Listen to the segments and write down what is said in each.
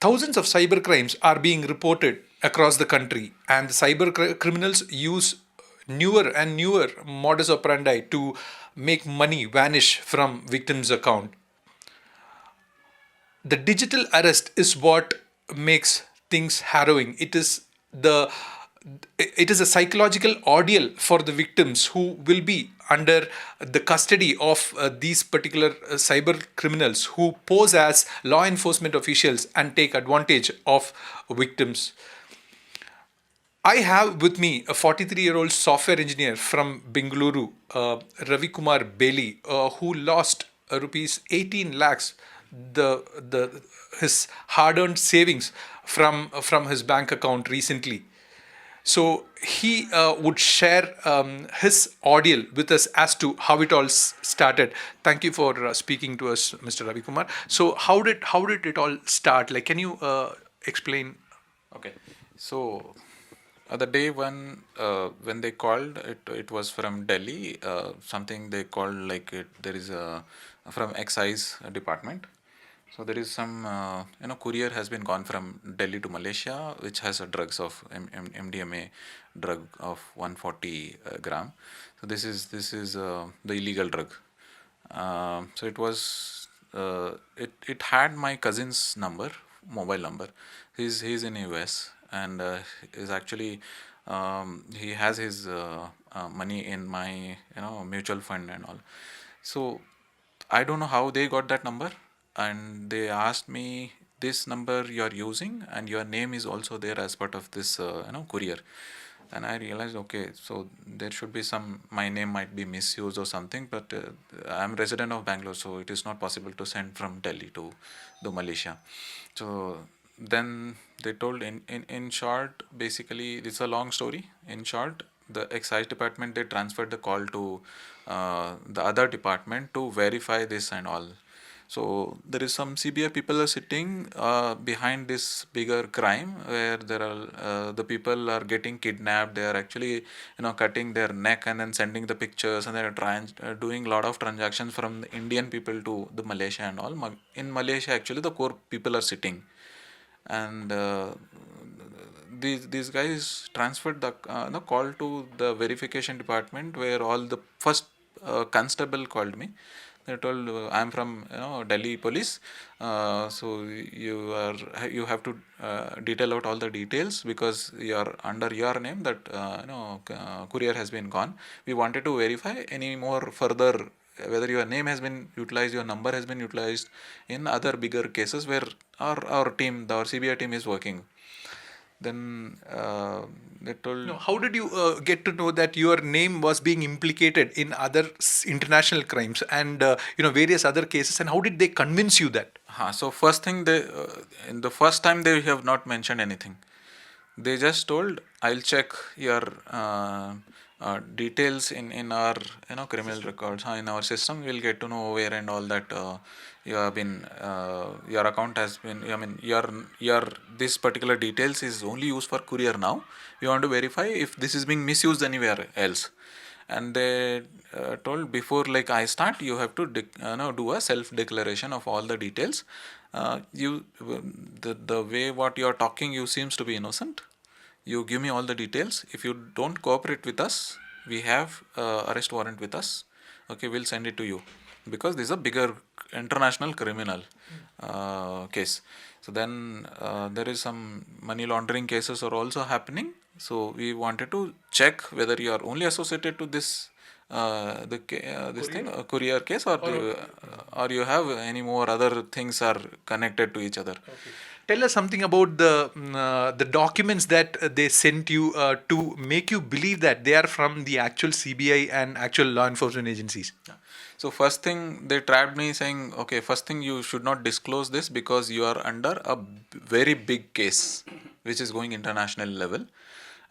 thousands of cyber crimes are being reported across the country, and the criminals use newer and newer modus operandi to make money vanish from victims' account. The digital arrest is what makes things harrowing. It is a psychological ordeal for the victims who will be under the custody of these particular cyber criminals who pose as law enforcement officials and take advantage of victims. I have with me a 43-year-old software engineer from Bengaluru, Ravi Kumar Bailey, who lost rupees 18 lakhs, the his hard-earned savings from his bank account recently. So he would share his ordeal with us as to how it all started. Thank you for speaking to us, Mr. Ravi Kumar. So how did it all start? Like, can you explain? Okay, so the day when they called, it was from Delhi. Something they called like it. There is a from excise department. So there is some courier has been gone from Delhi to Malaysia, which has a drugs of MDMA drug of 140 gram. So this is the illegal drug. So it was it had my cousin's number, mobile number. He's in US, and is actually he has his money in my mutual fund and all. So I don't know how they got that number, and they asked me, this number you are using and your name is also there as part of this courier. And I realized, okay, so there should be some, my name might be misused or something, but I'm resident of Bangalore, so it is not possible to send from Delhi to the Malaysia. So then they told, in short, basically it's a long story. In short, the excise department, they transferred the call to the other department to verify this and all. So there is some CBI people are sitting behind this bigger crime where there are the people are getting kidnapped. They are actually cutting their neck and then sending the pictures, and they are doing a lot of transactions from the Indian people to the Malaysia and all. In Malaysia, actually, the core people are sitting, and these guys transferred the call to the verification department, where all the first constable called me. They told, I'm from Delhi police, so you have to detail out all the details because you're under your name that courier has been gone. We wanted to verify any more further whether your name has been utilized, your number has been utilized in other bigger cases where our team, our CBI team is working. Then they told. No, how did you get to know that your name was being implicated in other international crimes and various other cases, and how did they convince you that? So first thing, they in the first time they have not mentioned anything. They just told, I'll check your details in our criminal records in our system. We'll get to know where and all that you have been your account has been, I mean, your this particular details is only used for courier now. We want to verify if this is being misused anywhere else. And they told, before like I start, you have to do a self declaration of all the details. The way what you are talking, you seems to be innocent. You give me all the details. If you don't cooperate with us, we have arrest warrant with us. Okay, we'll send it to you, because this is a bigger international criminal case. So then there is some money laundering cases are also happening. So we wanted to check whether you are only associated to this courier case, or you have any more other things are connected to each other. Okay. Tell us something about the documents that they sent you to make you believe that they are from the actual CBI and actual law enforcement agencies. So first thing, they trapped me saying, okay, first thing, you should not disclose this because you are under a very big case which is going international level.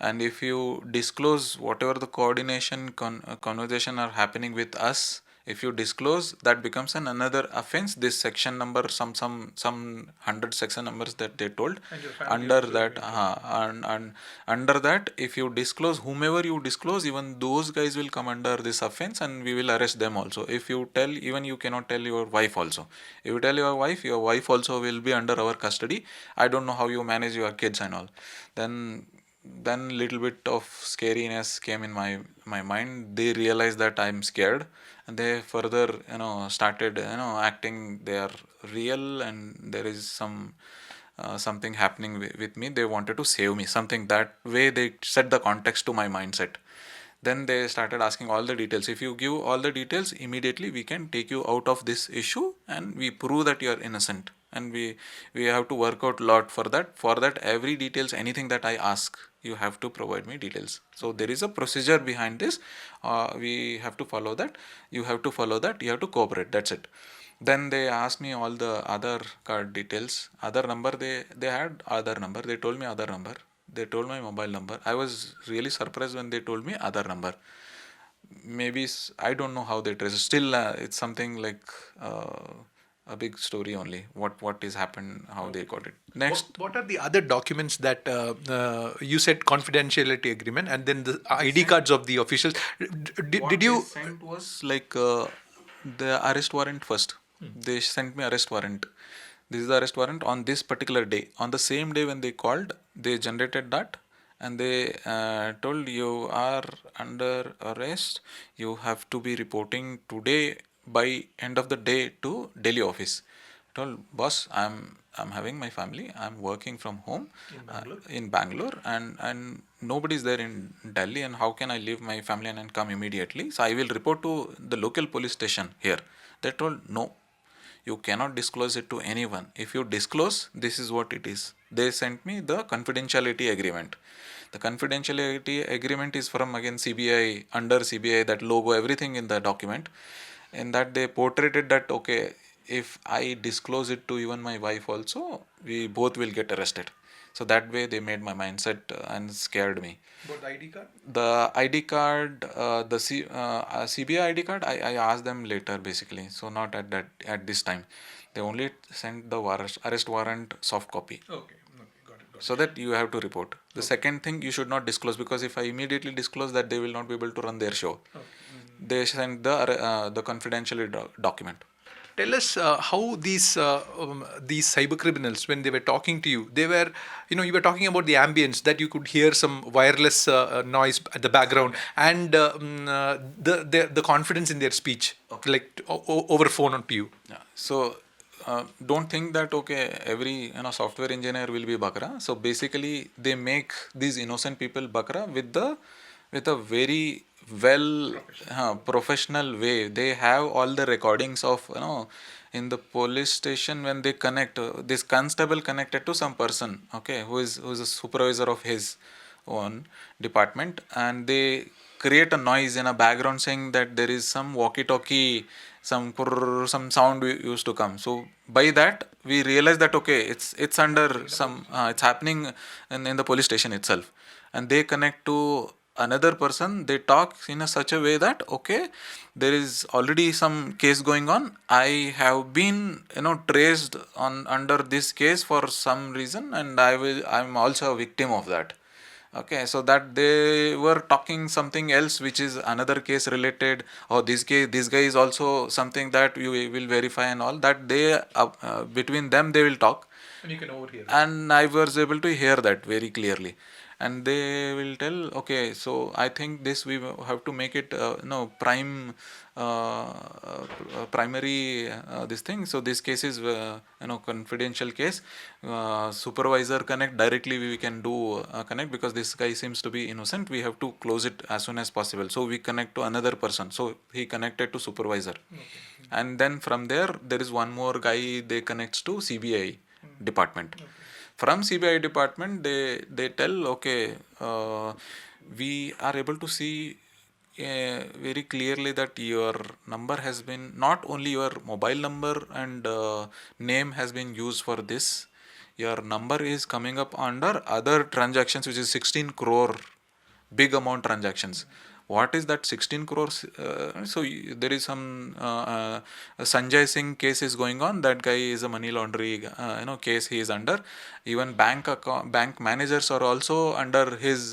And if you disclose whatever the coordination conversation are happening with us, If you disclose, that becomes another offense. This section number, some 100 section numbers that they told. And your family Under also will that, be involved. and under that, if you disclose, whomever you disclose, even those guys will come under this offense, and we will arrest them also. If you tell, even you cannot tell your wife also. If you tell your wife also will be under our custody. I don't know how you manage your kids and all. Then little bit of scariness came in my mind. They realized that I'm scared, and they further started acting they are real, and there is something happening with me. They wanted to save me, something that way they set the context to my mindset. Then they started asking all the details. If you give all the details, immediately we can take you out of this issue, and we prove that you are innocent. And we have to work out a lot for that. For that, every details, anything that I ask, you have to provide me details. So there is a procedure behind this. We have to follow that. You have to follow that. You have to cooperate. That's it. Then they asked me all the other card details. Other number, they had other number. They told me other number. They told my mobile number. I was really surprised when they told me other number. Maybe I don't know how they trace. Still, it's something like a big story only. What is happened? How they got it. Next, What are the other documents that you said confidentiality agreement and then the ID cards of the officials? what Did they you? sent was like the arrest warrant first. They sent me arrest warrant. This is the arrest warrant on this particular day. On the same day when they called, they generated that, and they told you are under arrest. You have to be reporting today by end of the day to Delhi office. I told boss, I'm having my family. I'm working from home in Bangalore, and nobody's there in Delhi. And how can I leave my family and come immediately? So I will report to the local police station here. They told no, you cannot disclose it to anyone. If you disclose, this is what it is. They sent me the confidentiality agreement. The confidentiality agreement is from again CBI, under CBI, that logo, everything in the document. In that they portrayed it that okay, if I disclose it to even my wife also, we both will get arrested. So that way they made my mindset and scared me. About the ID card? The ID card, CBI ID card, I asked them later basically. So not at this time. They only sent the arrest warrant soft copy. Okay, got it. So that you have to report. The second thing, you should not disclose, because if I immediately disclose that, they will not be able to run their show. They send the confidential document. Tell us how these cyber criminals, when they were talking to you, they were, you were talking about the ambience that you could hear some wireless noise at the background and the confidence in their speech, like over phone onto you. Yeah. So don't think that okay, every software engineer will be bakra. So basically they make these innocent people bakra with a very well professional way. They have all the recordings of in the police station when they connect this constable connected to some person, okay, who is a supervisor of his own department, and they create a noise in a background saying that there is some walkie-talkie, some sound used to come. So by that we realize that okay, it's under some it's happening in the police station itself, and they connect to another person. They talk in a such a way that okay, there is already some case going on. I have been traced on under this case for some reason, and I'm also a victim of that. Okay, so that they were talking something else which is another case related, or this guy is also something that you will verify, and all that they between them they will talk, And you can overhear. and I was able to hear that very clearly. And they will tell okay, so I think this we have to make it primary this thing. So this case is confidential case. Supervisor connect directly, we can do connect, because this guy seems to be innocent. We have to close it as soon as possible. So we connect to another person. So he connected to supervisor. And then from there is one more guy, they connects to CBI department. From CBI department, they tell okay, we are able to see very clearly that your number has been, not only your mobile number and name has been used for this, your number is coming up under other transactions, which is 16 crore, big amount transactions. what is that 16 crores? There is some Sanjay Singh case is going on. That guy is a money laundering case he is under. Even bank managers are also under his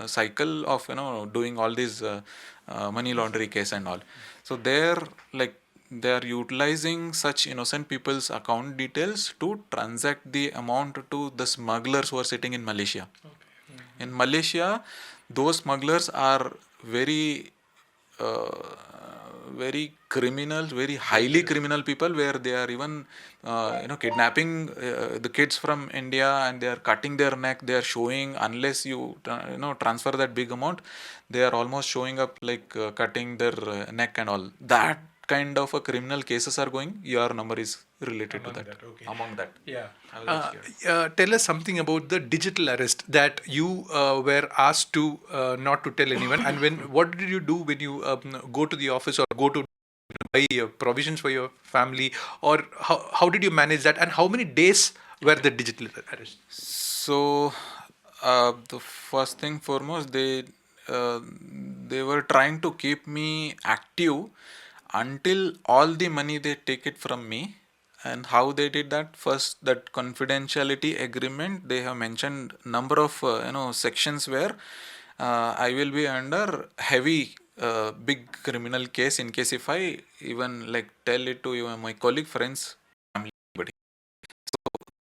cycle of doing all these money laundering case and all. So they're like they are utilizing such innocent people's account details to transact the amount to the smugglers who are sitting in Malaysia. In Malaysia, those smugglers are very very criminal, very highly criminal people, where they are even kidnapping the kids from India, and they are cutting their neck. They are showing, unless you transfer that big amount, they are almost showing up like cutting their neck and all. That kind of a criminal cases are going. Your number is related Among to that. that, okay. Among that. Yeah. I was here. Tell us something about the digital arrest that you were asked to not to tell anyone. And what did you do when you go to the office or go to buy provisions for your family, or how did you manage that? And how many days were the digital arrest? So, the first thing foremost, they were trying to keep me active until all the money they take it from me. And how they did that? First, that confidentiality agreement, they have mentioned number of sections where I will be under heavy big criminal case in case if I even like tell it to even my colleague, friends, family, anybody.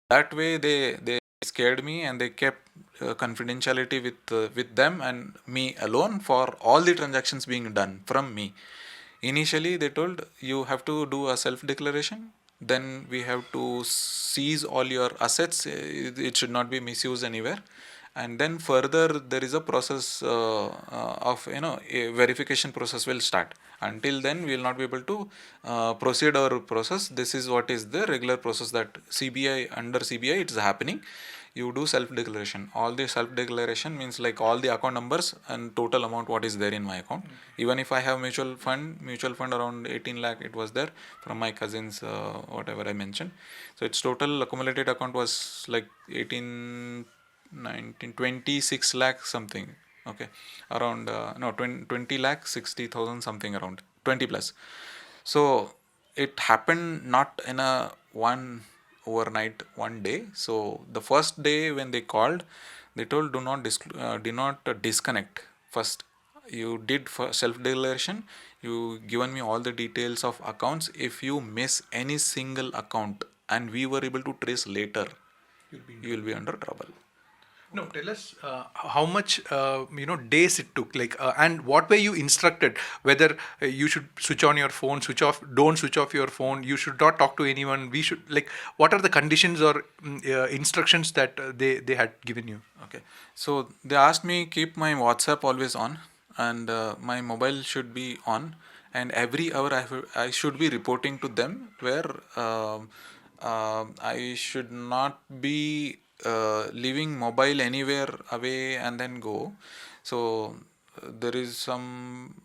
That way they scared me, and they kept confidentiality with them and me alone for all the transactions being done from me. Initially they told you have to do a self declaration, then we have to seize all your assets. It should not be misused anywhere, and then further there is a process of a verification process will start. Until then we will not be able to proceed our process. This is what is the regular process that under CBI it's happening. You do self declaration. All the self declaration means like all the account numbers and total amount what is there in my account. Even if I have mutual fund around 18 lakh it was there from my cousins, whatever I mentioned. So its total accumulated account was like 18 19 26 lakh something. Okay, around no 20 lakh 60,000 something, around 20 plus. So it happened not in a one overnight one day. So the first day when they called, they told do not disconnect. First you did for self declaration, you given me all the details of accounts. If you miss any single account and we were able to trace later, you will be under trouble. No, tell us how much days it took, like, and what were you instructed? Whether you should switch on your phone, switch off, don't switch off your phone. You should not talk to anyone. We should, like, what are the conditions or instructions that they had given you? Okay, so they asked me keep my WhatsApp always on, and my mobile should be on, and every hour I should be reporting to them where I should not be leaving mobile anywhere away and then go. So there is some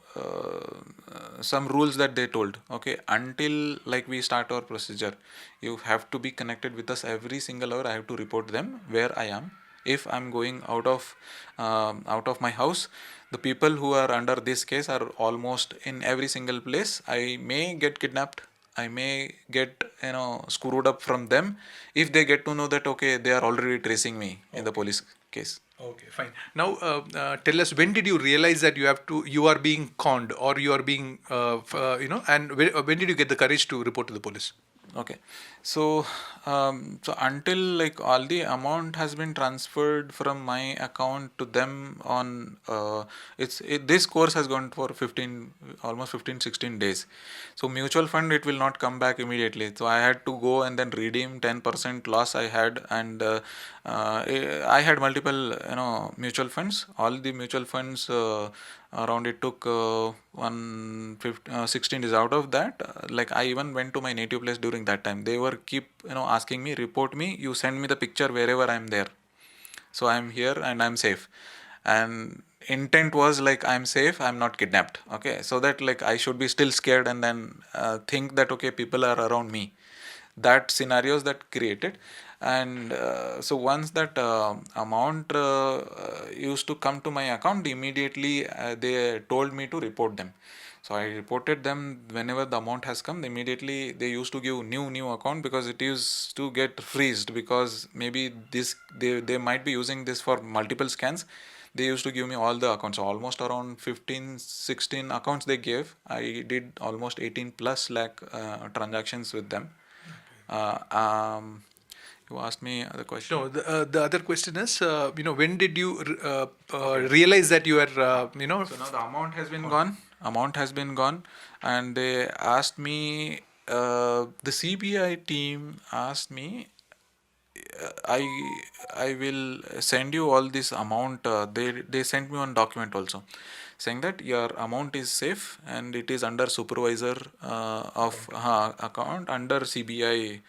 rules that they told. Okay, until like we start our procedure, you have to be connected with us every single hour. I have to report them where I am. If I'm going out of my house, the people who are under this case are almost in every single place. I may get kidnapped, I may get screwed up from them if they get to know that okay, they are already tracing me in the police case. Okay, fine. Now, tell us, when did you realize that you are being conned, or you are being, and when did you get the courage to report to the police? Okay, so so until like all the amount has been transferred from my account to them on this course has gone for 15 almost 15-16 days. So mutual fund it will not come back immediately. So I had to go and then redeem 10% loss I had, and I had multiple mutual funds. All the mutual funds around it took 16 days. Out of that, like I even went to my native place during that time. They were keep asking me, report me, you send me the picture wherever I'm there, so I'm here and I'm safe. And intent was like I'm safe, I'm not kidnapped. Okay, so that like I should be still scared and then think that okay, people are around me. that scenarios that created. And so once that amount used to come to my account, immediately they told me to report them. So I reported them. Whenever the amount has come, immediately they used to give new account, because it used to get freezed, because maybe this they might be using this for multiple scans. They used to give me all the accounts, so almost around 15-16 accounts they gave. I did almost 18 plus lakh transactions with them. You asked me the question. No, the other question is, when did you realize that you are, So now the amount has been gone. Amount has been gone, and they asked me. The CBI team asked me. I will send you all this amount. They sent me one document also, saying that your amount is safe and it is under supervisor of account under CBI.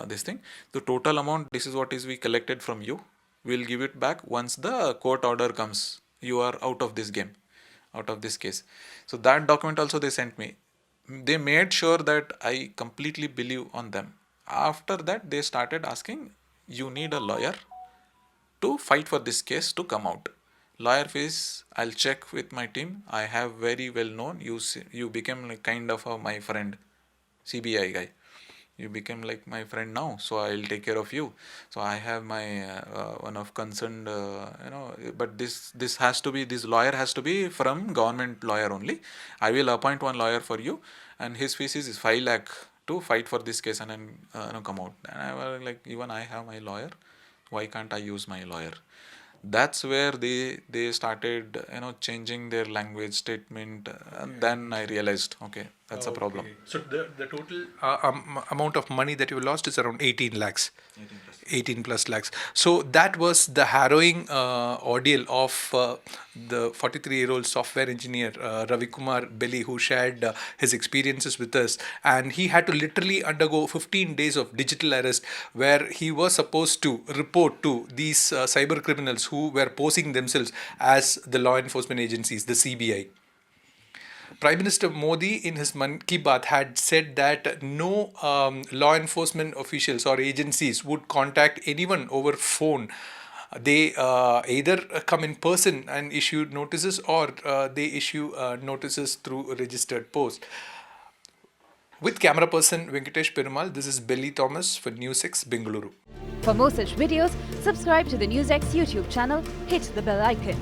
This thing, the total amount. This is what is we collected from you. We'll give it back once the court order comes. You are out of this game, out of this case. So that document also they sent me. They made sure that I completely believe on them. After that, they started asking, you need a lawyer to fight for this case to come out. Lawyer fees, I'll check with my team. I have very well known. You became like kind of my friend, CBI guy. You became like my friend now, so I'll take care of you. So I have my one of concerned, but this has to be, this lawyer has to be from government lawyer only. I will appoint one lawyer for you, and his fees is 5 lakh to fight for this case and then come out. And I was like, even I have my lawyer, why can't I use my lawyer? That's where they started changing their language statement, and then I realized, okay, that's a problem. So the total amount of money that you lost is around 18 lakhs. 18 plus lakhs. So that was the harrowing ordeal of the 43-year-old software engineer Ravi Kumar Belli, who shared his experiences with us. And he had to literally undergo 15 days of digital arrest, where he was supposed to report to these cyber criminals who were posing themselves as the law enforcement agencies, the CBI. Prime Minister Modi in his Man Ki Baat had said that no law enforcement officials or agencies would contact anyone over phone. They either come in person and issue notices, or they issue notices through registered post. With camera person Venkatesh Perumal, this is Belly Thomas for NewsX, Bengaluru. For more such videos, subscribe to the NewsX YouTube channel, hit the bell icon.